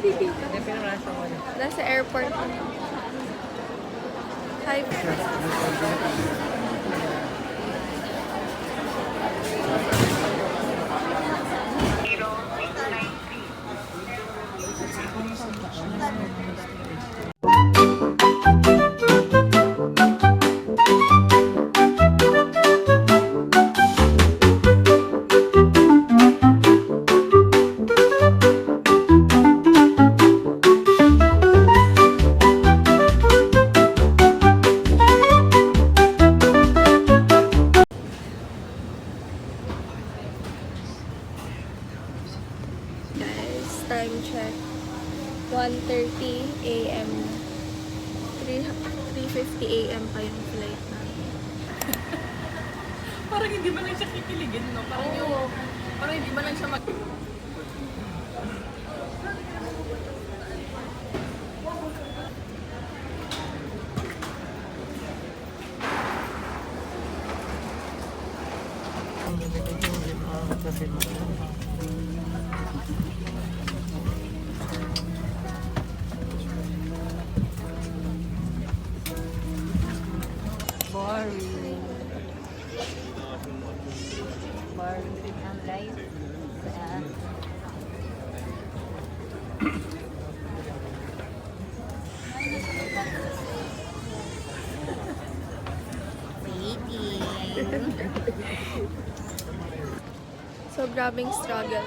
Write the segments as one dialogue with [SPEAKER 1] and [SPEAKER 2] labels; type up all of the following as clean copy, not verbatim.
[SPEAKER 1] Nasa airport. Hi. Time check. 1:30 AM. 3:50 AM pa yung flight namin.
[SPEAKER 2] Parang hindi man lang siya kikiligin, no? Parang hindi man lang siya mag...
[SPEAKER 3] Boring ang life.
[SPEAKER 1] So, grabing struggle.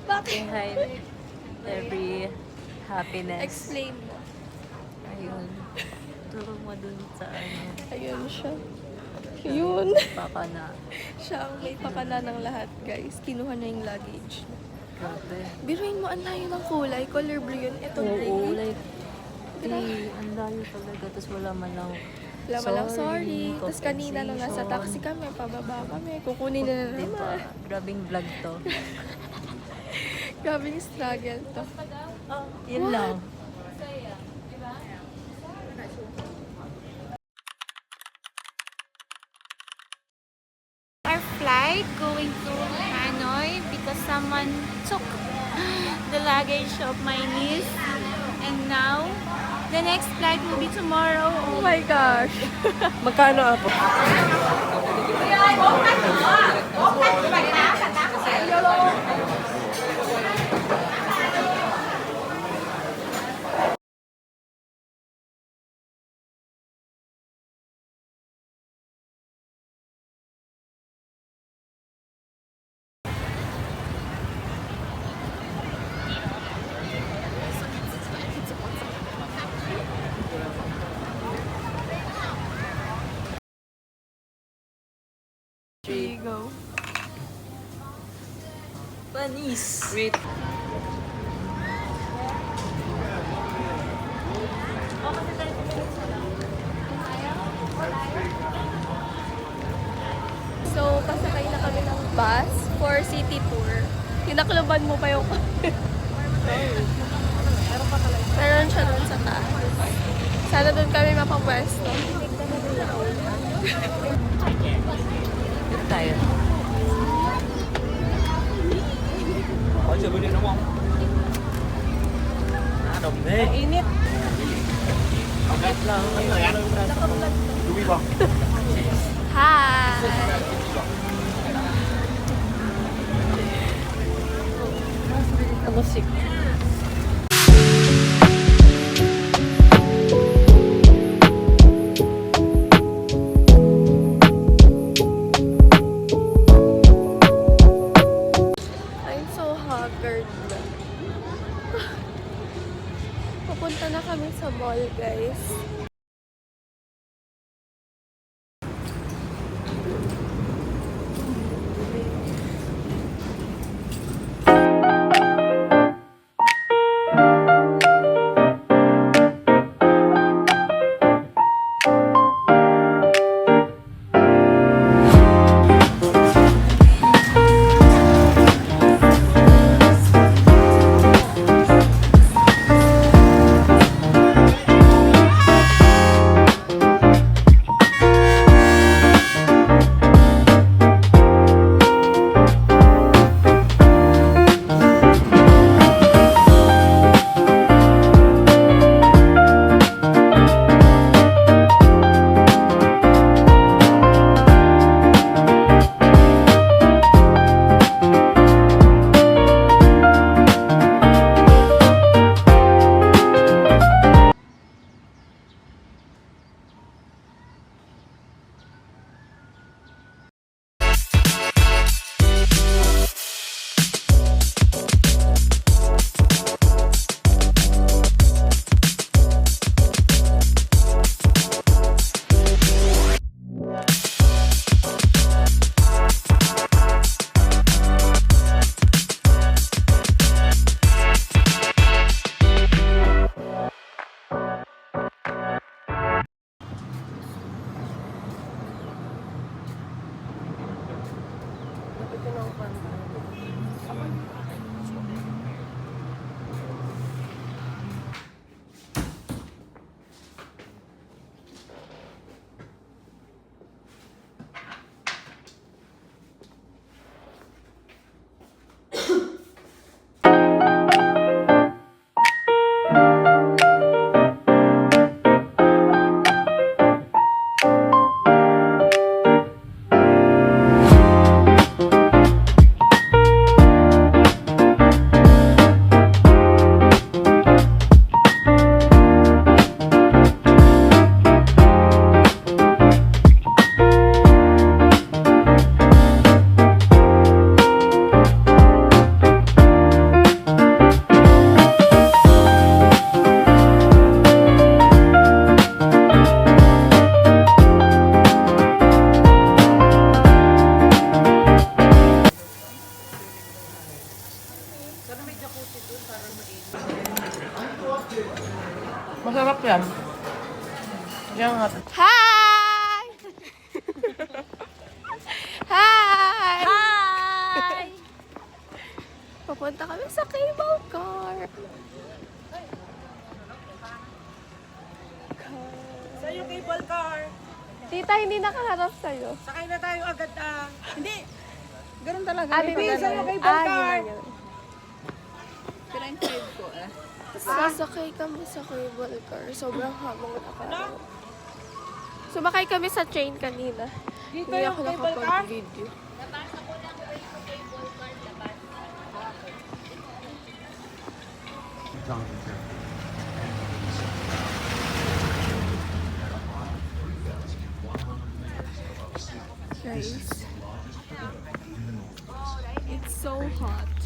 [SPEAKER 1] Bakit?
[SPEAKER 3] Behind every happiness.
[SPEAKER 1] Explain mo.
[SPEAKER 3] Ayun. Turo mo dun sa ano.
[SPEAKER 1] Ayun siya. Yun.
[SPEAKER 3] Baka na.
[SPEAKER 1] Siya ang may pakana ng lahat, guys. Kinuha na yung luggage.
[SPEAKER 3] Grabe.
[SPEAKER 1] Biruin mo, ang layo ng kulay. Color blue yun. Ito
[SPEAKER 3] Oo,
[SPEAKER 1] green.
[SPEAKER 3] like, ang layo talaga. Tapos wala man lang.
[SPEAKER 1] Wala man lang sorry. Tapos kanina nung nasa
[SPEAKER 3] compensation.
[SPEAKER 1] taxi kami, pababa kami. Kukunin na
[SPEAKER 3] Di ba?
[SPEAKER 1] naman.
[SPEAKER 3] Grabing vlog to.
[SPEAKER 1] Grabing struggle to.
[SPEAKER 3] Yun lang.
[SPEAKER 4] Our flight going to Hanoi because someone took the luggage of my niece, and now the next flight will be tomorrow.
[SPEAKER 1] Oh my gosh.
[SPEAKER 2] Magkano ako?
[SPEAKER 1] Here you go.
[SPEAKER 3] Panis.
[SPEAKER 2] Wait.
[SPEAKER 1] So, pasakay na kami ng bus for city tour. Tinakluban mo pa yung meron siya doon sa taas. Sana doon kami mapapwesto.
[SPEAKER 3] Dito tayo.
[SPEAKER 2] Init.
[SPEAKER 1] Hi!
[SPEAKER 3] Musik.
[SPEAKER 1] I'm so haggard. Papunta na kami sa mall, guys.
[SPEAKER 2] Masarap yan. Yan nga.
[SPEAKER 1] Hi! Hi!
[SPEAKER 4] Hi!
[SPEAKER 1] Papunta kami sa cable car.
[SPEAKER 2] Sa'yo cable car.
[SPEAKER 1] Tita, hindi nakaharap sa'yo.
[SPEAKER 2] Sakay na tayo agad Hindi. Ganun talaga.
[SPEAKER 1] Hindi,
[SPEAKER 2] sa'yo cable car.
[SPEAKER 3] Pero ang trade ko
[SPEAKER 1] Sasakay kami sa cable car. Sobrang habang nakaraw. Sumakay kami sa train kanina.
[SPEAKER 2] Dito
[SPEAKER 1] Hindi
[SPEAKER 2] yung
[SPEAKER 1] ako
[SPEAKER 2] cable car.
[SPEAKER 1] nakapag-video. Guys, it's so hot.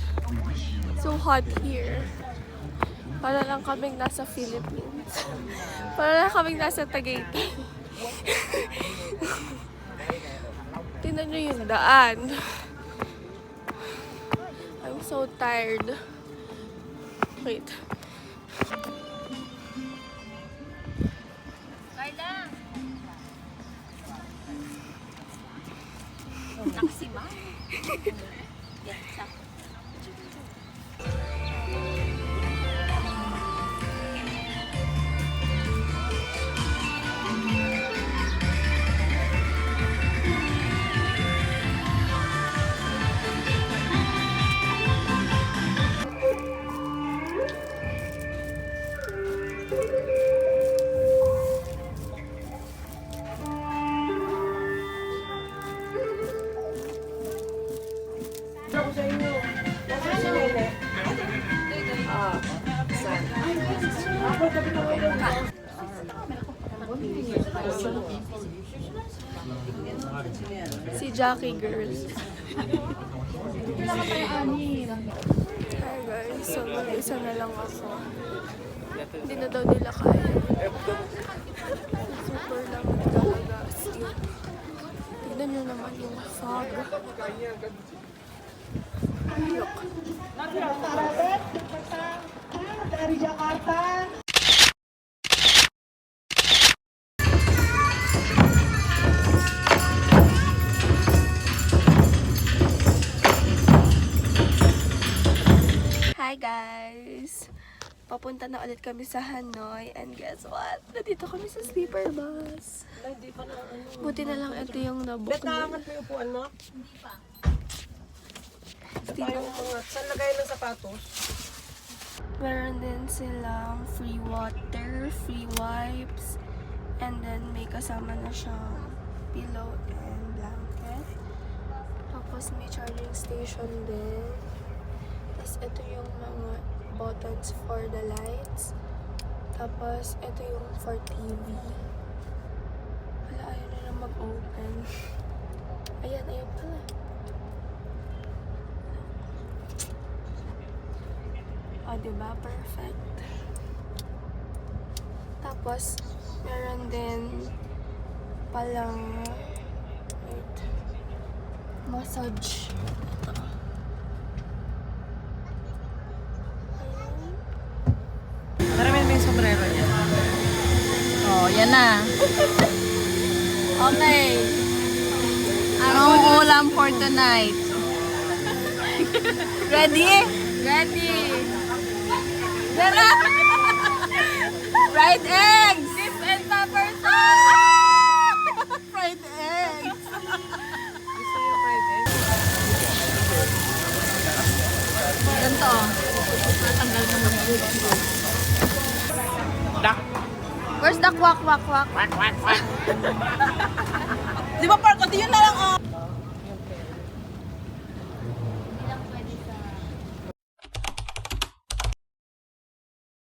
[SPEAKER 1] So hot here. Para lang kaming nasa Philippines. Para lang kaming nasa Tagaytay. Tingnan nyo yung daan. I'm so tired. Wait.
[SPEAKER 4] Taxi ba?
[SPEAKER 2] Ako sa inyo. Nasa si Nene. Saan? Ako, tabi ko kayo.
[SPEAKER 1] Si Jackie girl. Hi guys, so mag-isa na lang ako. Hindi na daw nila kaya. Super lang talaga. Tignan nyo naman yung fog. Look.
[SPEAKER 2] Dari Jakarta.
[SPEAKER 1] Hi guys! Papunta na ulit kami sa Hanoi and guess what? Nandito kami sa sleeper bus.
[SPEAKER 2] Hindi pa na ano.
[SPEAKER 1] Buti na lang ito yung nabook
[SPEAKER 2] Bet nakakat mo yung upuan mo? Tayong mga, saan lagay ng sapatos?
[SPEAKER 1] Meron din silang free water, free wipes, and then may kasama na siyang pillow and blanket. Tapos may charging station din. Tapos ito yung mga buttons for the lights. Tapos ito yung for TV. Wala, ayaw na lang mag-open. Ayan, ayaw pala. O, diba? Perfect. Tapos, meron din palang wait, massage. Ito.
[SPEAKER 2] Marami na yung sombrero niya.
[SPEAKER 3] Oh, yan na. Okay. Anong ulam for tonight?
[SPEAKER 4] Ready? Ready. Dara! Fried eggs!
[SPEAKER 2] Dip and pepper
[SPEAKER 4] Fried eggs!
[SPEAKER 2] Gusto mo fried egg?
[SPEAKER 4] Ganito. Natanggal ko ng
[SPEAKER 2] Duck.
[SPEAKER 4] Where's the quack, quack, quack?
[SPEAKER 2] Di ba, Park? Ito yun na lang, oh.